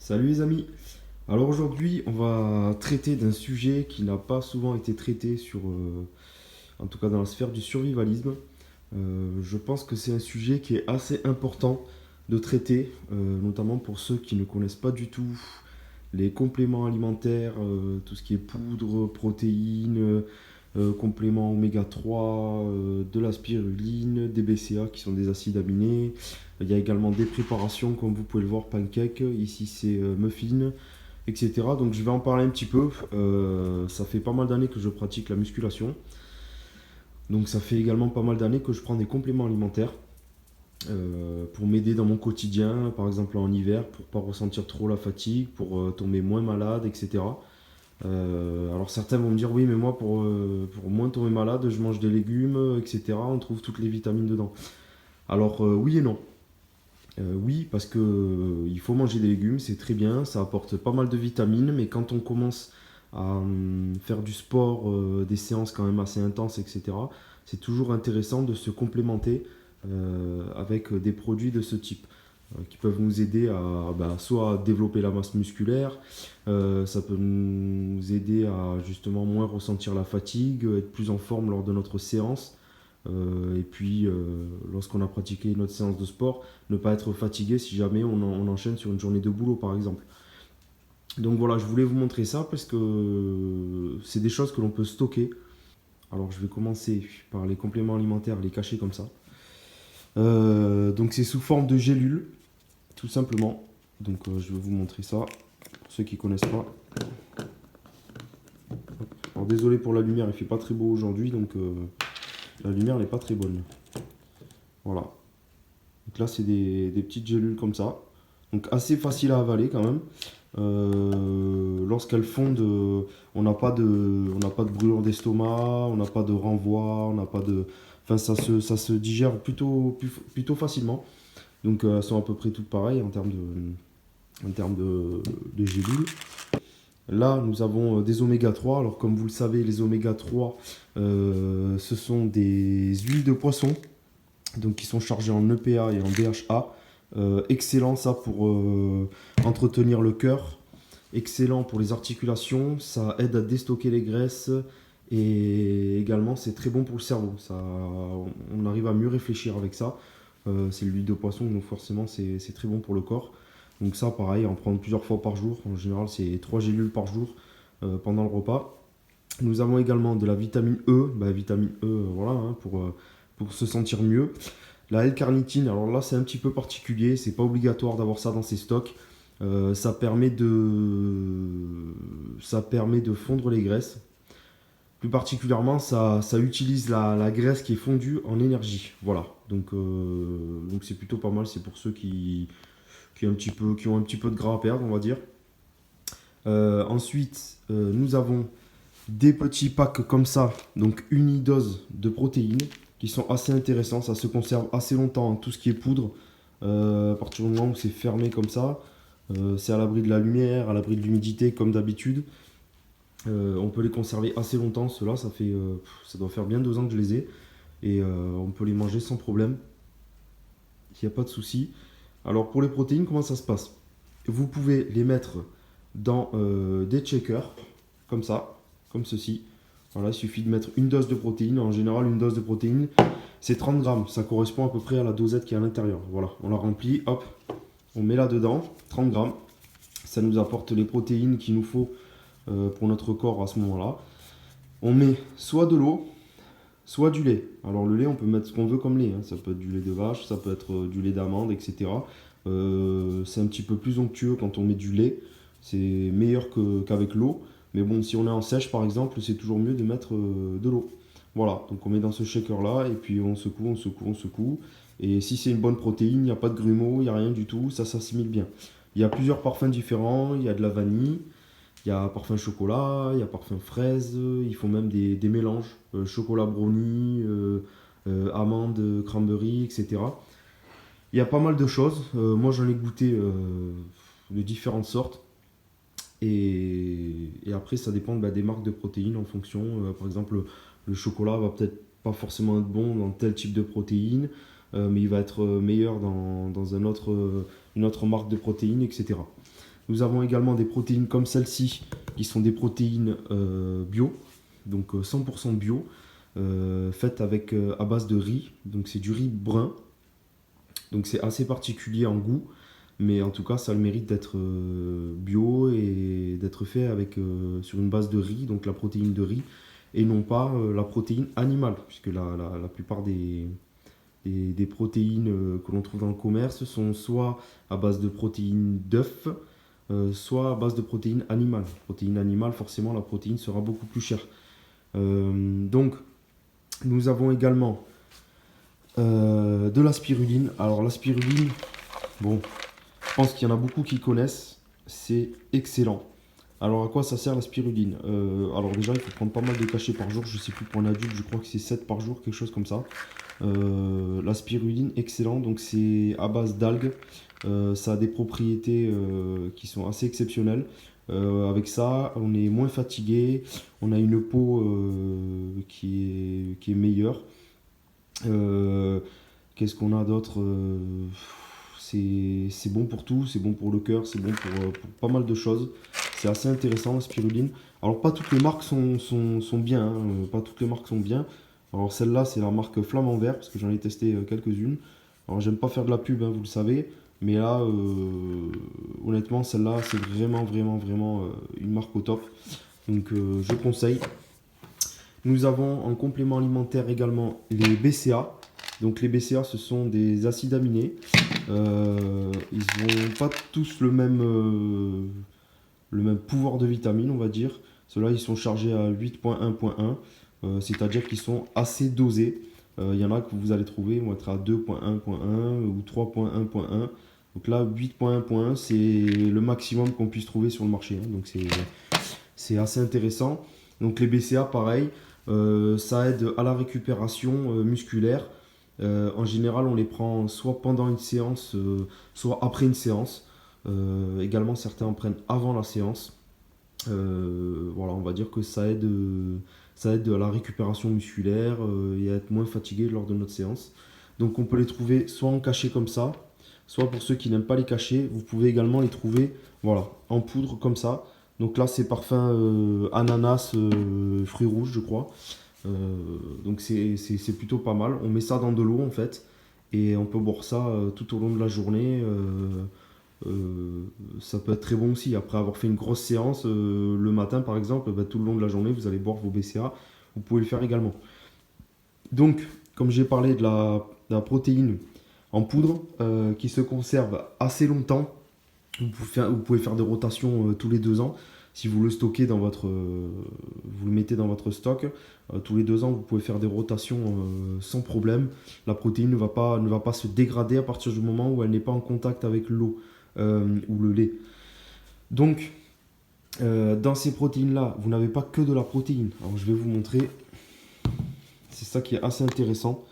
Salut les amis. Alors aujourd'hui, on va traiter d'un sujet qui n'a pas souvent été traité en tout cas dans la sphère du survivalisme. Je pense que c'est un sujet qui est assez important de traiter, notamment pour ceux qui ne connaissent pas du tout les compléments alimentaires, tout ce qui est poudre, protéines, compléments oméga 3, de la spiruline, des BCA qui sont des acides aminés. Il y a également des préparations comme vous pouvez le voir, pancake, ici c'est muffin, etc. Donc je vais en parler un petit peu. Ça fait pas mal d'années que je pratique la musculation. Donc ça fait également pas mal d'années que je prends des compléments alimentaires pour m'aider dans mon quotidien, par exemple en hiver, pour pas ressentir trop la fatigue, pour tomber moins malade, etc. Alors certains vont me dire oui, mais moi pour moins tomber malade, je mange des légumes, etc. On trouve toutes les vitamines dedans. Alors oui et non. Oui, parce que il faut manger des légumes, c'est très bien, ça apporte pas mal de vitamines, mais quand on commence à faire du sport, des séances quand même assez intenses, etc., c'est toujours intéressant de se complémenter avec des produits de ce type qui peuvent nous aider soit à développer la masse musculaire, ça peut nous aider à justement moins ressentir la fatigue, être plus en forme lors de notre séance. Et puis, lorsqu'on a pratiqué notre séance de sport, ne pas être fatigué si jamais on enchaîne sur une journée de boulot, par exemple. Donc voilà, je voulais vous montrer ça parce que c'est des choses que l'on peut stocker. Alors, je vais commencer par les compléments alimentaires, les cacher comme ça. Donc, c'est sous forme de gélules, tout simplement. Donc, je vais vous montrer ça pour ceux qui ne connaissent pas. Alors, désolé pour la lumière, il fait pas très beau aujourd'hui, donc la lumière n'est pas très bonne. Voilà. Donc là, c'est des petites gélules comme ça. Donc assez facile à avaler quand même. Lorsqu'elles fondent, on n'a pas de brûlure d'estomac, on n'a pas de renvoi, on n'a pas de... Enfin, ça se digère plutôt facilement. Donc elles sont à peu près toutes pareilles en termes de gélules. Là, nous avons des oméga 3. Alors comme vous le savez, les oméga 3, ce sont des huiles de poisson donc qui sont chargés en EPA et en DHA. Excellent ça pour entretenir le cœur, excellent pour les articulations, ça aide à déstocker les graisses et également c'est très bon pour le cerveau. On arrive à mieux réfléchir avec ça. C'est l'huile de poisson, donc forcément c'est très bon pour le corps. Donc ça pareil, en prendre plusieurs fois par jour. En général c'est 3 gélules par jour pendant le repas. Nous avons également de la vitamine E, vitamine E voilà, hein, pour se sentir mieux. La L-carnitine, alors là c'est un petit peu particulier, c'est pas obligatoire d'avoir ça dans ses stocks. Ça permet de fondre les graisses. Plus particulièrement, ça utilise la graisse qui est fondue en énergie. Voilà, donc c'est plutôt pas mal, c'est pour ceux qui ont un petit peu de gras à perdre, on va dire. Ensuite, nous avons des petits packs comme ça, donc unidose de protéines, qui sont assez intéressants. Ça se conserve assez longtemps, hein, tout ce qui est poudre. À partir du moment où c'est fermé comme ça, c'est à l'abri de la lumière, à l'abri de l'humidité, comme d'habitude. On peut les conserver assez longtemps. Ceux-là, ça doit faire bien 2 ans que je les ai. Et on peut les manger sans problème. Il n'y a pas de souci. Alors pour les protéines, comment ça se passe? Vous pouvez les mettre dans des shakers, comme ça, comme ceci. Voilà, il suffit de mettre une dose de protéines. En général, une dose de protéines, c'est 30 grammes. Ça correspond à peu près à la dosette qui est à l'intérieur. Voilà, on la remplit, hop, on met là-dedans, 30 grammes. Ça nous apporte les protéines qu'il nous faut pour notre corps à ce moment-là. On met soit de l'eau, soit du lait. Alors le lait, on peut mettre ce qu'on veut comme lait, hein. Ça peut être du lait de vache, ça peut être du lait d'amande, etc. C'est un petit peu plus onctueux quand on met du lait. C'est meilleur qu'avec l'eau. Mais bon, si on est en sèche par exemple, c'est toujours mieux de mettre de l'eau. Voilà, donc on met dans ce shaker là et puis on secoue, on secoue, on secoue. Et si c'est une bonne protéine, il n'y a pas de grumeaux, il n'y a rien du tout, ça s'assimile bien. Il y a plusieurs parfums différents, il y a de la vanille, il y a parfum chocolat, il y a parfum fraise, il faut même des mélanges, chocolat brownie, amande, cranberry, etc. Il y a pas mal de choses, moi j'en ai goûté de différentes sortes. Et après, ça dépend des marques de protéines en fonction. Par exemple, le chocolat va peut-être pas forcément être bon dans tel type de protéines, mais il va être meilleur dans une autre marque de protéines, etc. Nous avons également des protéines comme celle-ci, qui sont des protéines bio, donc 100% bio, faites à base de riz. Donc c'est du riz brun, donc c'est assez particulier en goût, mais en tout cas ça a le mérite d'être bio et d'être fait sur une base de riz, donc la protéine de riz, et non pas la protéine animale, puisque la plupart des protéines que l'on trouve dans le commerce sont soit à base de protéines d'œufs, soit à base de protéines animales. Protéines animales, forcément, la protéine sera beaucoup plus chère. Donc, nous avons également de la spiruline. Alors, la spiruline, bon, je pense qu'il y en a beaucoup qui connaissent. C'est excellent. Alors, à quoi ça sert la spiruline? Alors, déjà, il faut prendre pas mal de cachets par jour. Je ne sais plus pour un adulte, je crois que c'est 7 par jour, quelque chose comme ça. La spiruline, excellent. Donc, c'est à base d'algues. Ça a des propriétés qui sont assez exceptionnelles. Avec ça, on est moins fatigué, on a une peau qui est meilleure. Qu'est-ce qu'on a d'autre? C'est bon pour tout, c'est bon pour le cœur, c'est bon pour pas mal de choses. C'est assez intéressant la spiruline. Alors pas toutes les marques sont bien, hein, pas toutes les marques sont bien. Alors celle-là c'est la marque Flamand Vert parce que j'en ai testé quelques-unes. Alors j'aime pas faire de la pub, hein, vous le savez, mais là honnêtement celle-là c'est vraiment vraiment vraiment une marque au top. Donc je conseille. Nous avons en complément alimentaire également les BCA. Donc les BCA, ce sont des acides aminés. Ils n'ont pas tous le même pouvoir de vitamine, on va dire. Ceux-là, ils sont chargés à 8.1.1, c'est-à-dire qu'ils sont assez dosés. Il y en a que vous allez trouver vont être à 2.1.1 ou 3.1.1. Donc là, 8.1.1, c'est le maximum qu'on puisse trouver sur le marché, hein. Donc c'est assez intéressant. Donc les BCA, pareil, ça aide à la récupération musculaire. En général, on les prend soit pendant une séance, soit après une séance. Également, certains en prennent avant la séance. Voilà, on va dire que ça aide à la récupération musculaire et à être moins fatigué lors de notre séance. Donc on peut les trouver soit en cachet comme ça, soit pour ceux qui n'aiment pas les cachets, vous pouvez également les trouver voilà, en poudre comme ça. Donc là c'est parfum ananas, fruits rouges je crois. Donc c'est plutôt pas mal. On met ça dans de l'eau en fait et on peut boire ça tout au long de la journée. Ça peut être très bon aussi. Après avoir fait une grosse séance le matin par exemple, bah, tout le long de la journée vous allez boire vos BCA. Vous pouvez le faire également. Donc comme j'ai parlé de la protéine en poudre qui se conserve assez longtemps, vous pouvez faire des rotations tous les 2 ans. Si vous le stockez vous le mettez dans votre stock, tous les 2 ans, vous pouvez faire des rotations sans problème. La protéine ne va pas se dégrader à partir du moment où elle n'est pas en contact avec l'eau ou le lait. Donc, dans ces protéines-là, vous n'avez pas que de la protéine. Alors, je vais vous montrer. C'est ça qui est assez intéressant.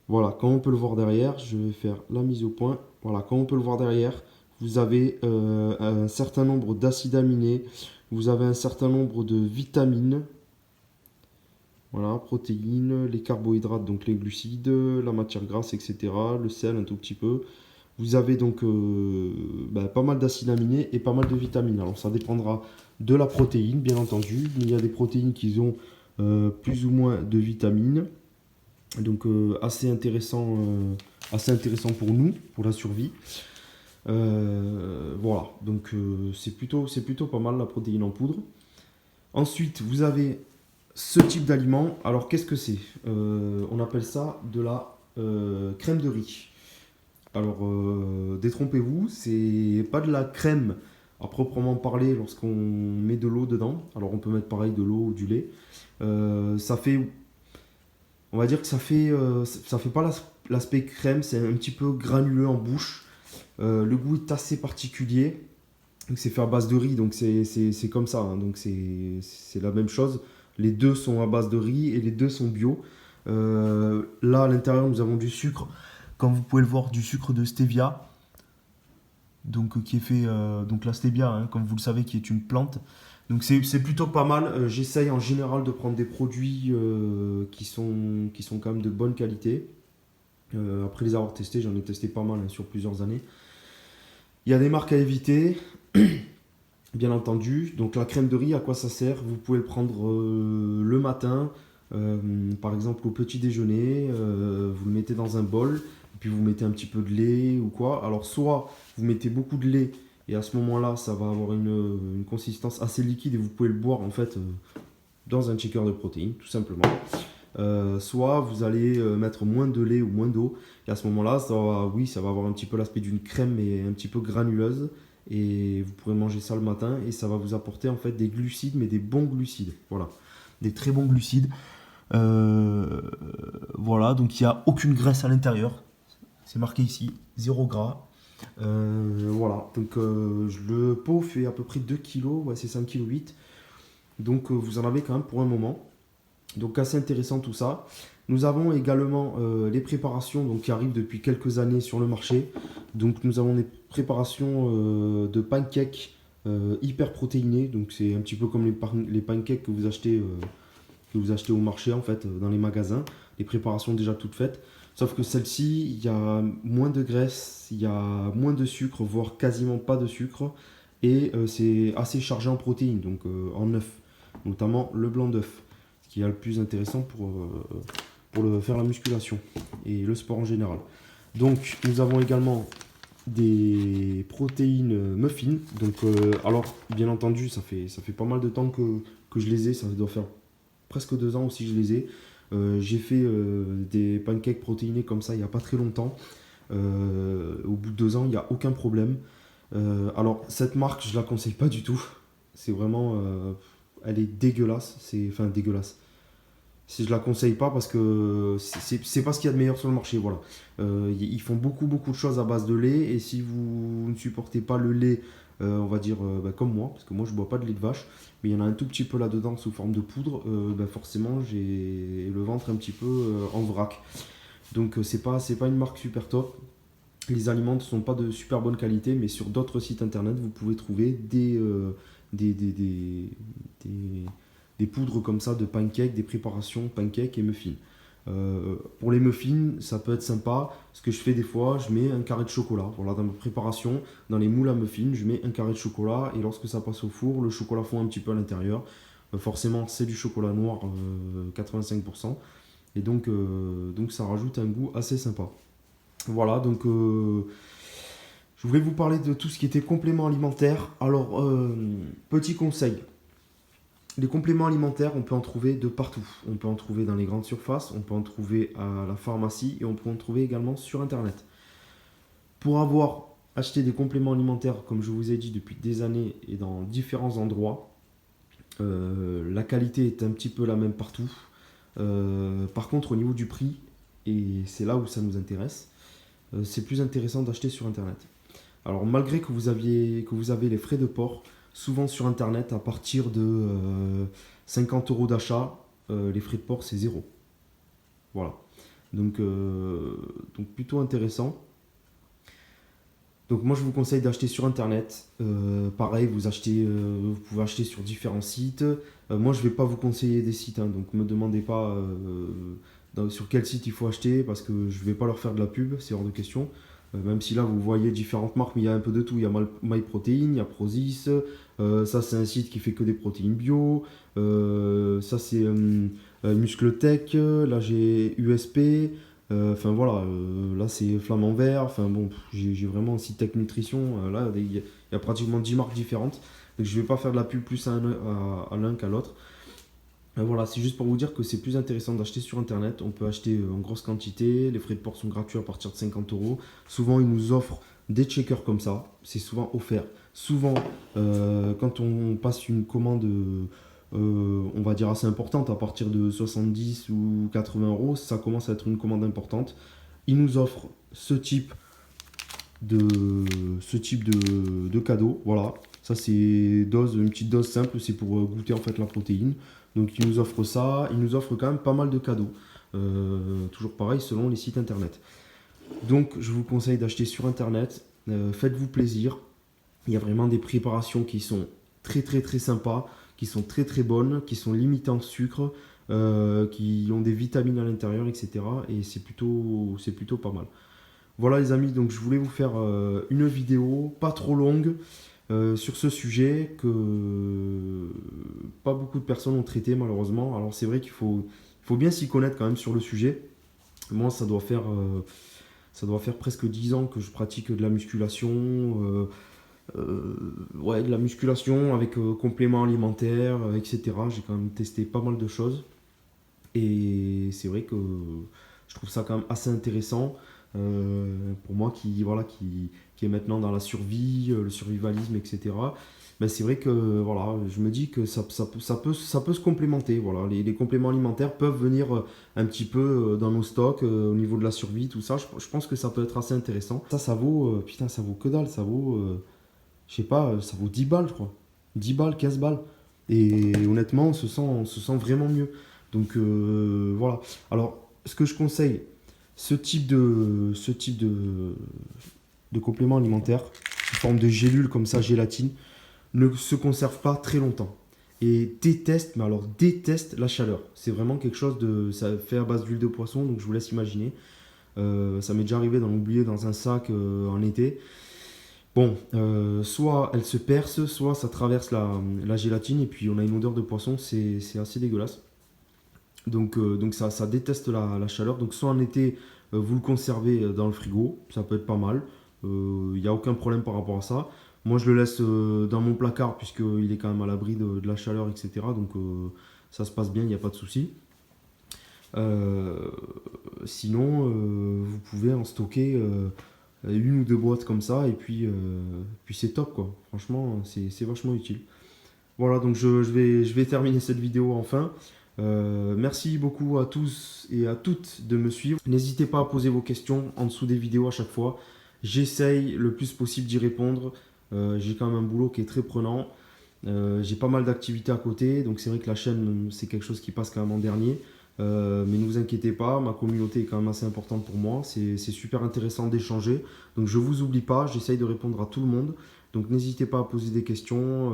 Voilà, comme on peut le voir derrière, je vais faire la mise au point. Voilà, comme on peut le voir derrière, vous avez un certain nombre d'acides aminés, vous avez un certain nombre de vitamines, voilà, protéines, les carbohydrates, donc les glucides, la matière grasse, etc., le sel un tout petit peu. Vous avez donc pas mal d'acides aminés et pas mal de vitamines. Alors ça dépendra de la protéine, bien entendu. Il y a des protéines qui ont plus ou moins de vitamines. Donc assez intéressant pour nous, pour la survie. Voilà, donc c'est plutôt pas mal la protéine en poudre. Ensuite, vous avez ce type d'aliment. Alors qu'est-ce que c'est? On appelle ça de la crème de riz. Alors détrompez-vous, c'est pas de la crème à proprement parler lorsqu'on met de l'eau dedans. Alors on peut mettre pareil de l'eau ou du lait. Ça fait, on va dire que ça fait pas l'aspect crème, c'est un petit peu granuleux en bouche. Le goût est assez particulier. C'est fait à base de riz, donc c'est comme ça, hein. Donc c'est la même chose. Les deux sont à base de riz et les deux sont bio. Là, à l'intérieur, nous avons du sucre. Comme vous pouvez le voir, du sucre de stevia. Donc, qui est fait. Donc, la stevia, hein, comme vous le savez, qui est une plante. Donc, c'est plutôt pas mal. J'essaye en général de prendre des produits qui sont quand même de bonne qualité. Après les avoir testés, j'en ai testé pas mal hein, sur plusieurs années. Il y a des marques à éviter. Bien entendu. Donc la crème de riz, à quoi ça sert? Vous pouvez le prendre le matin, par exemple au petit déjeuner, vous le mettez dans un bol, et puis vous mettez un petit peu de lait ou quoi. Alors soit vous mettez beaucoup de lait, et à ce moment-là, ça va avoir une consistance assez liquide, et vous pouvez le boire en fait dans un shaker de protéines, tout simplement. Soit vous allez mettre moins de lait ou moins d'eau, et à ce moment-là, oui, ça va avoir un petit peu l'aspect d'une crème, mais un petit peu granuleuse. Et vous pourrez manger ça le matin et ça va vous apporter en fait des glucides, mais des bons glucides. Voilà, des très bons glucides. Euh, voilà, donc il n'y a aucune graisse à l'intérieur. C'est marqué ici, zéro gras. Voilà, donc le pot fait à peu près 2 kilos, ouais, c'est 5,8 kg. Donc vous en avez quand même pour un moment. Donc assez intéressant tout ça. Nous avons également les préparations donc, qui arrivent depuis quelques années sur le marché. Donc nous avons des préparations de pancakes hyper protéinés. Donc c'est un petit peu comme les pancakes que vous achetez au marché en fait, dans les magasins. Les préparations déjà toutes faites. Sauf que celle-ci, il y a moins de graisse, il y a moins de sucre, voire quasiment pas de sucre. Et c'est assez chargé en protéines, donc en œufs, notamment le blanc d'œuf, ce qui est le plus intéressant pour faire la musculation et le sport en général. Donc nous avons également des protéines muffins. Donc, alors bien entendu, ça fait pas mal de temps que je les ai, ça doit faire presque 2 ans aussi que je les ai. J'ai fait des pancakes protéinés comme ça il n'y a pas très longtemps. Au bout de 2 ans, il n'y a aucun problème. Alors, cette marque, je la conseille pas du tout. C'est vraiment. Elle est dégueulasse. Enfin, dégueulasse. Si je la conseille pas parce que c'est pas ce qu'il y a de meilleur sur le marché. Voilà. Ils font beaucoup de choses à base de lait. Et si vous ne supportez pas le lait, on va dire bah, comme moi, parce que moi je bois pas de lait de vache, mais il y en a un tout petit peu là-dedans sous forme de poudre, bah, forcément j'ai le ventre un petit peu en vrac. Donc c'est pas une marque super top. Les aliments ne sont pas de super bonne qualité, mais sur d'autres sites internet, vous pouvez trouver des, des, des, des- des poudres comme ça de pancakes, des préparations pancakes et muffins. Pour les muffins, ça peut être sympa. Ce que je fais des fois, je mets un carré de chocolat. Voilà, dans ma préparation, dans les moules à muffins, je mets un carré de chocolat et lorsque ça passe au four, le chocolat fond un petit peu à l'intérieur. Forcément, c'est du chocolat noir, 85%. Et donc ça rajoute un goût assez sympa. Voilà, donc je voulais vous parler de tout ce qui était compléments alimentaires. Alors, petit conseil, les compléments alimentaires, on peut en trouver de partout. On peut en trouver dans les grandes surfaces, on peut en trouver à la pharmacie et on peut en trouver également sur Internet. Pour avoir acheté des compléments alimentaires, comme je vous ai dit, depuis des années et dans différents endroits, la qualité est un petit peu la même partout. Par contre, au niveau du prix, et c'est là où ça nous intéresse, c'est plus intéressant d'acheter sur Internet. Alors malgré que vous avez les frais de port, souvent sur Internet, à partir de 50 euros d'achat, les frais de port c'est zéro. Voilà. Donc, donc plutôt intéressant. Donc moi je vous conseille d'acheter sur Internet. Pareil, vous pouvez acheter sur différents sites. Moi je ne vais pas vous conseiller des sites, hein, donc ne me demandez pas sur quel site il faut acheter parce que je ne vais pas leur faire de la pub, c'est hors de question. Même si là vous voyez différentes marques, mais il y a un peu de tout. Il y a MyProtein, il y a Prozis. Ça c'est un site qui fait que des protéines bio. Ça c'est MuscleTech. Là j'ai USP. Enfin voilà, là c'est Flamand Vert. Enfin bon, j'ai vraiment un site Tech Nutrition. Là il y a pratiquement 10 marques différentes. Donc je vais pas faire de la pub plus à l'un qu'à l'autre. Voilà, c'est juste pour vous dire que c'est plus intéressant d'acheter sur Internet. On peut acheter en grosse quantité. Les frais de port sont gratuits à partir de 50 euros. Souvent, ils nous offrent des checkers comme ça. C'est souvent offert. Souvent, quand on passe une commande, on va dire assez importante, à partir de 70 ou 80 euros, ça commence à être une commande importante. Ils nous offrent de, ce type de cadeau. Voilà, ça c'est une petite dose simple, c'est pour goûter en fait la protéine. Donc ils nous offrent ça, ils nous offrent quand même pas mal de cadeaux. Toujours pareil selon les sites internet. Donc je vous conseille d'acheter sur internet, faites-vous plaisir. Il y a vraiment des préparations qui sont très sympas, qui sont très bonnes, qui sont limitées en sucre, qui ont des vitamines à l'intérieur, etc. Et c'est plutôt pas mal. Voilà les amis, donc je voulais vous faire une vidéo pas trop longue, sur ce sujet que pas beaucoup de personnes ont traité malheureusement. Alors c'est vrai qu'il faut bien s'y connaître quand même sur le sujet. Moi, ça doit faire presque 10 ans que je pratique de la musculation. Ouais, de la musculation avec compléments alimentaires, etc. J'ai quand même testé pas mal de choses. Et c'est vrai que je trouve ça quand même assez intéressant pour moi qui est maintenant dans la survie, le survivalisme, etc. Ben, c'est vrai que voilà, je me dis que ça peut se complémenter. Voilà. Les compléments alimentaires peuvent venir un petit peu dans nos stocks au niveau de la survie, tout ça. Je pense que ça peut être assez intéressant. Ça vaut, putain, ça vaut que dalle. Ça vaut, je sais pas, ça vaut 10 balles, je crois. 10 balles, 15 balles. Et honnêtement, on se sent vraiment mieux. Donc voilà. Alors, ce que je conseille, ce type de complément alimentaire, sous forme de gélule comme ça, gélatine, ne se conserve pas très longtemps. Et déteste, mais alors déteste la chaleur. C'est vraiment quelque chose de. Ça fait à base d'huile de poisson, donc je vous laisse imaginer. Ça m'est déjà arrivé d'en oublier dans un sac en été. Bon, soit elle se perce, soit ça traverse la gélatine et puis on a une odeur de poisson, c'est assez dégueulasse. Donc ça déteste la chaleur. Donc soit en été, vous le conservez dans le frigo, ça peut être pas mal. Il n'y a aucun problème par rapport à ça. Moi je le laisse dans mon placard puisqu'il est quand même à l'abri de la chaleur, etc. Donc ça se passe bien, il n'y a pas de souci. Euh, Sinon, vous pouvez en stocker une ou deux boîtes comme ça et puis c'est top quoi. Franchement, c'est vachement utile. Voilà, donc je vais terminer cette vidéo enfin. Merci beaucoup à tous et à toutes de me suivre. N'hésitez pas à poser vos questions en dessous des vidéos à chaque fois. J'essaye le plus possible d'y répondre. J'ai quand même un boulot qui est très prenant. J'ai pas mal d'activités à côté, donc c'est vrai que la chaîne, c'est quelque chose qui passe quand même en dernier. Mais ne vous inquiétez pas, ma communauté est quand même assez importante pour moi. C'est super intéressant d'échanger. Donc je vous oublie pas, j'essaye de répondre à tout le monde. Donc n'hésitez pas à poser des questions,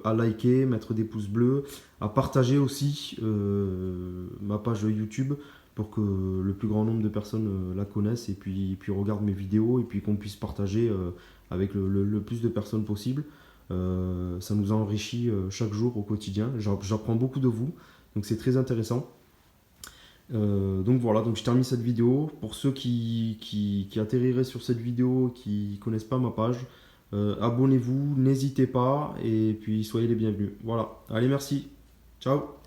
à liker, mettre des pouces bleus, à partager aussi ma page YouTube pour que le plus grand nombre de personnes la connaissent et puis regardent mes vidéos et puis qu'on puisse partager avec le plus de personnes possible. Ça nous enrichit chaque jour au quotidien. J'apprends beaucoup de vous, donc c'est très intéressant. Donc voilà, donc je termine cette vidéo. Pour ceux qui atterriraient sur cette vidéo, qui ne connaissent pas ma page, abonnez-vous, n'hésitez pas, et puis soyez les bienvenus. Voilà, allez merci, ciao.